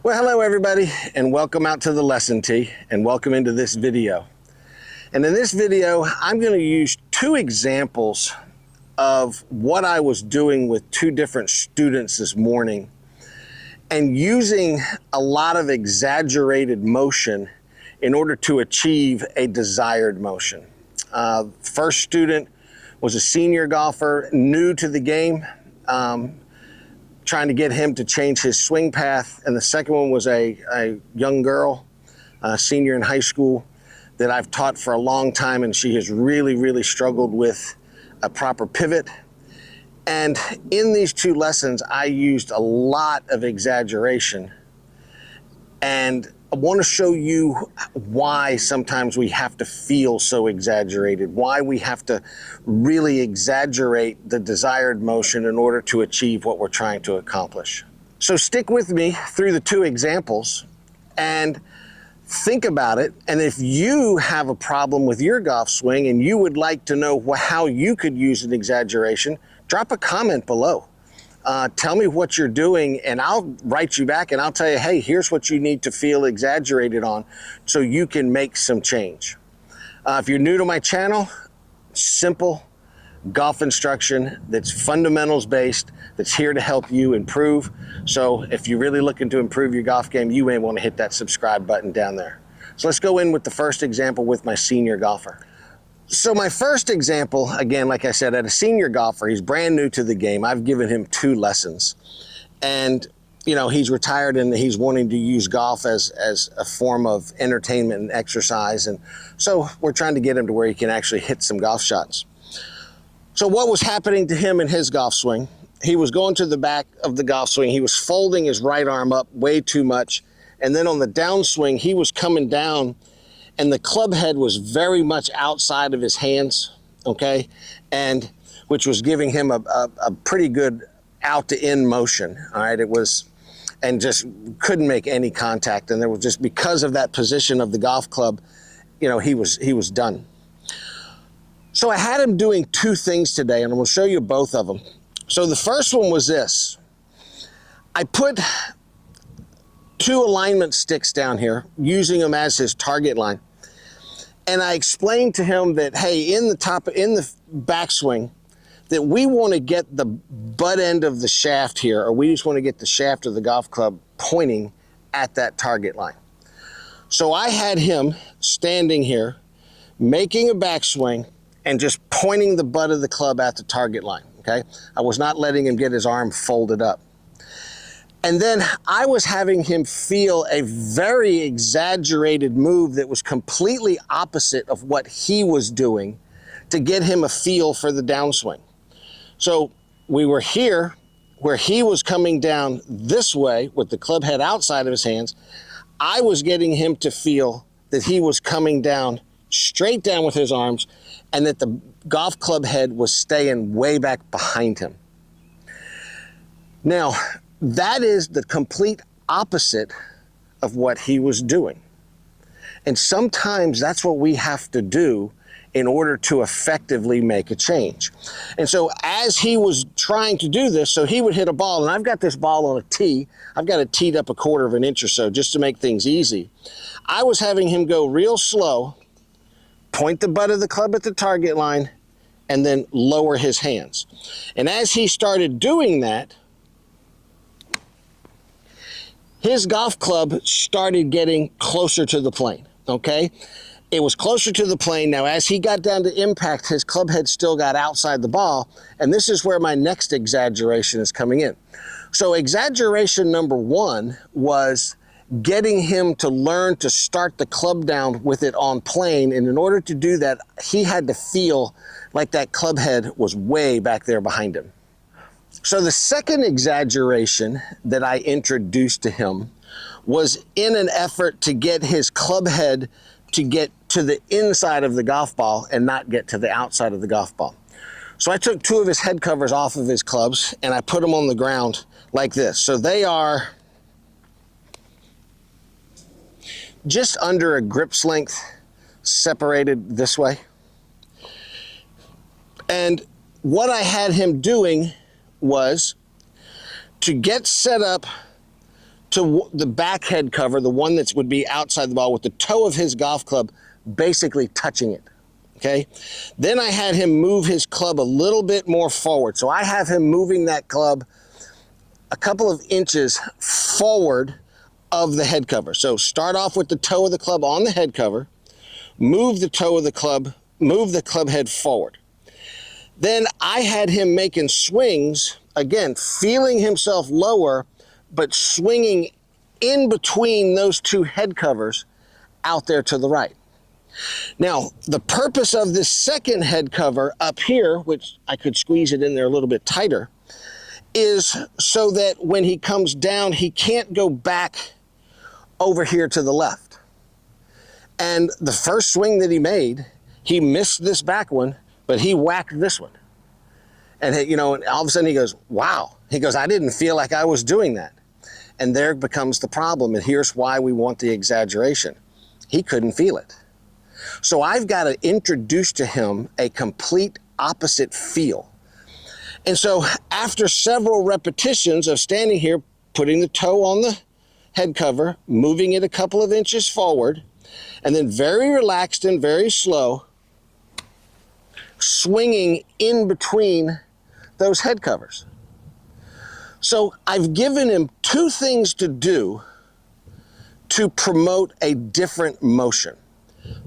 Well, hello everybody, and welcome out to the lesson tee, and welcome into this video. And in this video, I'm going to use two examples of what I was doing with two different students this morning, and using a lot of exaggerated motion in order to achieve a desired motion. First student was a senior golfer, new to the game, trying to get him to change his swing path. And the second one was a young girl, a senior in high school, that I've taught for a long time, and she has really struggled with a proper pivot. And in these two lessons, I used a lot of exaggeration. And I want to show you why sometimes we have to feel so exaggerated, why we have to really exaggerate the desired motion in order to achieve what we're trying to accomplish. So stick with me through the two examples and think about it. And if you have a problem with your golf swing and you would like to know how you could use an exaggeration, drop a comment below. Tell me what you're doing, and I'll write you back and I'll tell you, hey, here's what you need to feel exaggerated on so you can make some change. If you're new to my channel, simple golf instruction that's fundamentals based, that's here to help you improve. So if you're really looking to improve your golf game, you may want to hit that subscribe button down there. So let's go in with the first example with my senior golfer. So my first example, again, like I said, at a senior golfer, he's brand new to the game. I've given him two lessons, and you know, he's retired and he's wanting to use golf as a form of entertainment and exercise. And so we're trying to get him to where he can actually hit some golf shots. So what was happening to him in his golf swing? He was going to the back of the golf swing. He was folding his right arm up way too much. And then on the downswing, he was coming down and the club head was very much outside of his hands, okay? And which was giving him a pretty good out to in motion, all right? It was, and just couldn't make any contact. And there was just, because of that position of the golf club, you know, he was done. So I had him doing two things today, and I'm gonna show you both of them. So the first one was this. I put two alignment sticks down here, using them as his target line. And I explained to him that, hey, in the backswing, that we want to get the butt end of the shaft here, or we just want to get the shaft of the golf club pointing at that target line. So I had him standing here, making a backswing, and just pointing the butt of the club at the target line, okay? I was not letting him get his arm folded up. And then I was having him feel a very exaggerated move that was completely opposite of what he was doing to get him a feel for the downswing. So we were here where he was coming down this way with the club head outside of his hands. I was getting him to feel that he was coming down straight down with his arms and that the golf club head was staying way back behind him. Now, that is the complete opposite of what he was doing. And sometimes that's what we have to do in order to effectively make a change. And so as he was trying to do this, so he would hit a ball, and I've got this ball on a tee. I've got it teed up a quarter of an inch or so just to make things easy. I was having him go real slow, point the butt of the club at the target line, and then lower his hands. And as he started doing that, his golf club started getting closer to the plane, okay? It was closer to the plane. Now, as he got down to impact, his club head still got outside the ball, and this is where my next exaggeration is coming in. So exaggeration number one was getting him to learn to start the club down with it on plane, and in order to do that, he had to feel like that club head was way back there behind him. So the second exaggeration that I introduced to him was in an effort to get his club head to get to the inside of the golf ball and not get to the outside of the golf ball. So I took two of his head covers off of his clubs and I put them on the ground like this. So they are just under a grip's length separated this way. And what I had him doing was to get set up to the back head cover, the one that would be outside the ball, with the toe of his golf club basically touching it, okay? Then I had him move his club a little bit more forward. So I have him moving that club a couple of inches forward of the head cover. So start off with the toe of the club on the head cover, move the toe of the club, move the club head forward. Then I had him making swings, again, feeling himself lower, but swinging in between those two head covers out there to the right. Now, the purpose of this second head cover up here, which I could squeeze it in there a little bit tighter, is so that when he comes down, he can't go back over here to the left. And the first swing that he made, he missed this back one, but he whacked this one. And, you know, and all of a sudden he goes, wow. He goes, I didn't feel like I was doing that. And there becomes the problem. And here's why we want the exaggeration. He couldn't feel it. So I've got to introduce to him a complete opposite feel. And so after several repetitions of standing here, putting the toe on the head cover, moving it a couple of inches forward, and then very relaxed and very slow, swinging in between those head covers. So I've given him two things to do to promote a different motion.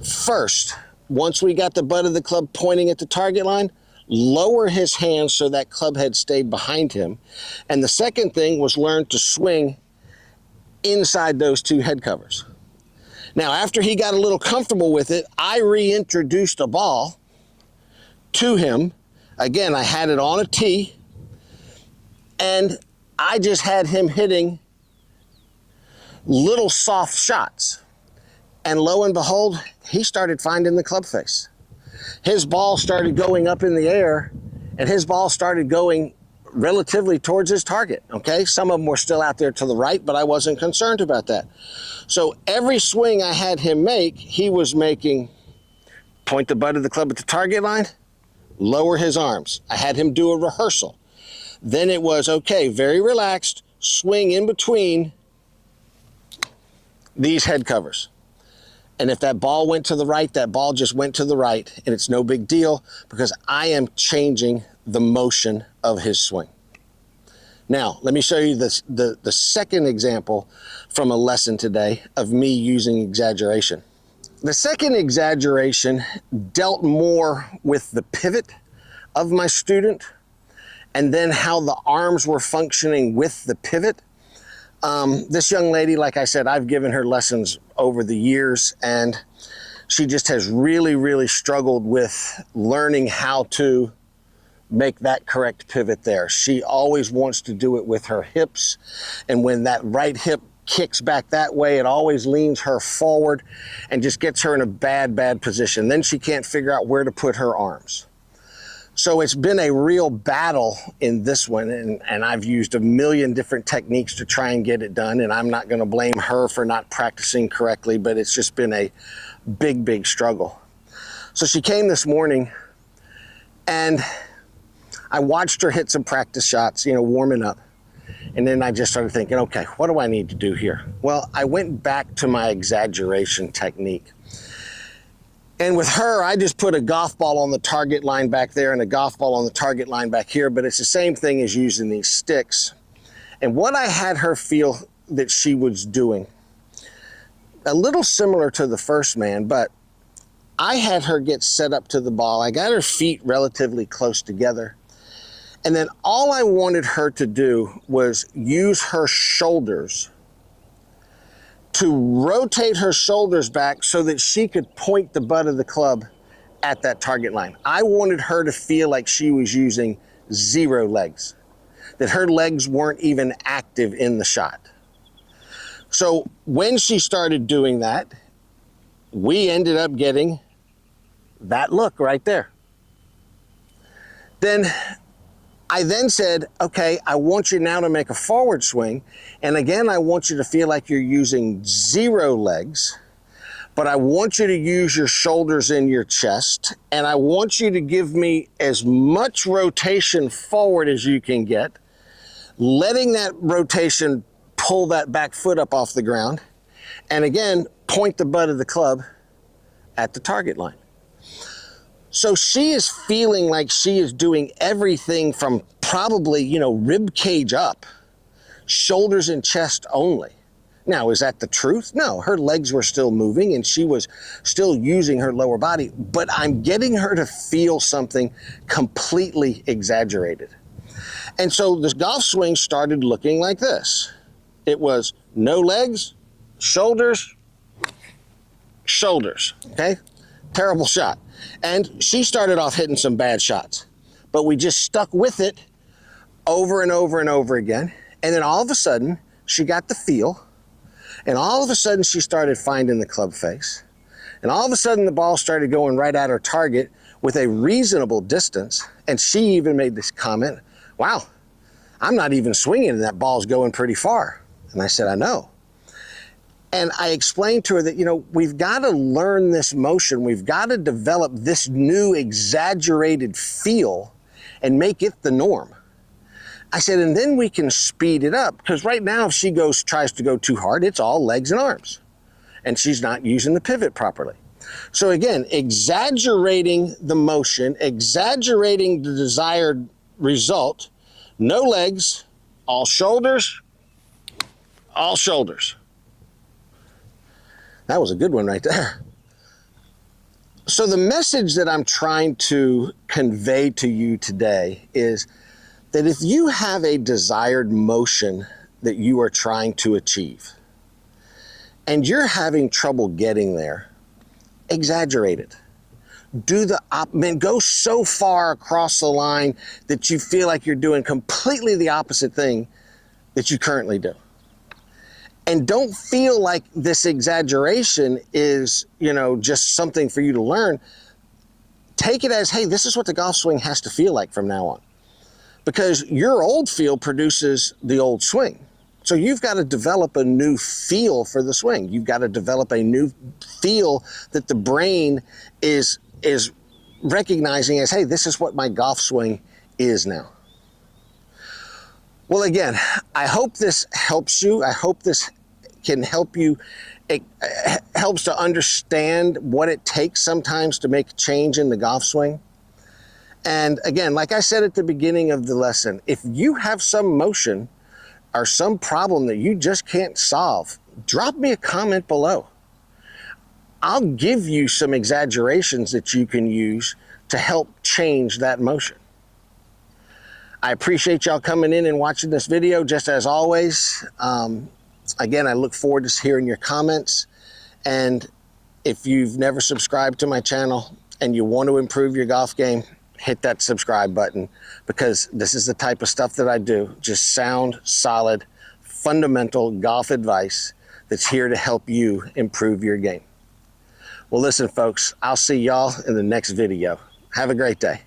First, once we got the butt of the club pointing at the target line, lower his hands so that club head stayed behind him. And the second thing was learn to swing inside those two head covers. Now, after he got a little comfortable with it, I reintroduced a ball to him. Again, I had it on a tee, and I just had him hitting little soft shots. And lo and behold, he started finding the club face. His ball started going up in the air, and his ball started going relatively towards his target, okay? Some of them were still out there to the right, but I wasn't concerned about that. So every swing I had him make, he was making, point the butt of the club at the target line, lower his arms. I had him do a rehearsal. Then it was, okay, very relaxed, swing in between these head covers. And if that ball went to the right, that ball just went to the right, and it's no big deal because I am changing the motion of his swing. Now, let me show you the second example from a lesson today of me using exaggeration. The second exaggeration dealt more with the pivot of my student and then how the arms were functioning with the pivot. This young lady, like I said, I've given her lessons over the years, and she just has really, really struggled with learning how to make that correct pivot there. She always wants to do it with her hips, and when that right hip kicks back that way, it always leans her forward and just gets her in a bad position. Then she can't figure out where to put her arms. So it's been a real battle in this one, and I've used a million different techniques to try and get it done, and I'm not going to blame her for not practicing correctly, but it's just been a big struggle. So she came this morning, and I watched her hit some practice shots, you know, warming up, and then I just started thinking, okay, what do I need to do here? Well, I went back to my exaggeration technique. And with her, I just put a golf ball on the target line back there and a golf ball on the target line back here, but it's the same thing as using these sticks. And what I had her feel that she was doing, a little similar to the first man, but I had her get set up to the ball. I got her feet relatively close together. And then all I wanted her to do was use her shoulders to rotate her shoulders back so that she could point the butt of the club at that target line. I wanted her to feel like she was using zero legs, that her legs weren't even active in the shot. So when she started doing that, we ended up getting that look right there. Then I then said, okay, I want you now to make a forward swing. And again, I want you to feel like you're using zero legs, but I want you to use your shoulders in your chest. And I want you to give me as much rotation forward as you can get, letting that rotation pull that back foot up off the ground, and again, point the butt of the club at the target line. So she is feeling like she is doing everything from probably, rib cage up, shoulders and chest only. Now, is that the truth? No, her legs were still moving and she was still using her lower body, but I'm getting her to feel something completely exaggerated. And so this golf swing started looking like this. It was no legs, shoulders, shoulders, okay? Terrible shot. And she started off hitting some bad shots, but we just stuck with it over and over and over again. And then all of a sudden, she got the feel, and all of a sudden she started finding the club face. And all of a sudden the ball started going right at her target with a reasonable distance. And she even made this comment, wow, I'm not even swinging and that ball's going pretty far. And I said, I know. And I explained to her that, we've got to learn this motion. We've got to develop this new exaggerated feel and make it the norm. I said, and then we can speed it up, because right now if she tries to go too hard, it's all legs and arms, and she's not using the pivot properly. So again, exaggerating the motion, exaggerating the desired result, no legs, all shoulders, all shoulders. That was a good one right there. So the message that I'm trying to convey to you today is that if you have a desired motion that you are trying to achieve and you're having trouble getting there, exaggerate it. Go so far across the line that you feel like you're doing completely the opposite thing that you currently do. And don't feel like this exaggeration is, just something for you to learn. Take it as, hey, this is what the golf swing has to feel like from now on. Because your old feel produces the old swing. So you've got to develop a new feel for the swing. You've got to develop a new feel that the brain is recognizing as, hey, this is what my golf swing is now. Well, again, I hope this helps you. I hope this can help you. It helps to understand what it takes sometimes to make a change in the golf swing. And again, like I said at the beginning of the lesson, if you have some motion or some problem that you just can't solve, drop me a comment below. I'll give you some exaggerations that you can use to help change that motion. I appreciate y'all coming in and watching this video, just as always. Again, I look forward to hearing your comments. And if you've never subscribed to my channel and you want to improve your golf game, hit that subscribe button, because this is the type of stuff that I do. Just sound, solid, fundamental golf advice that's here to help you improve your game. Well, listen, folks, I'll see y'all in the next video. Have a great day.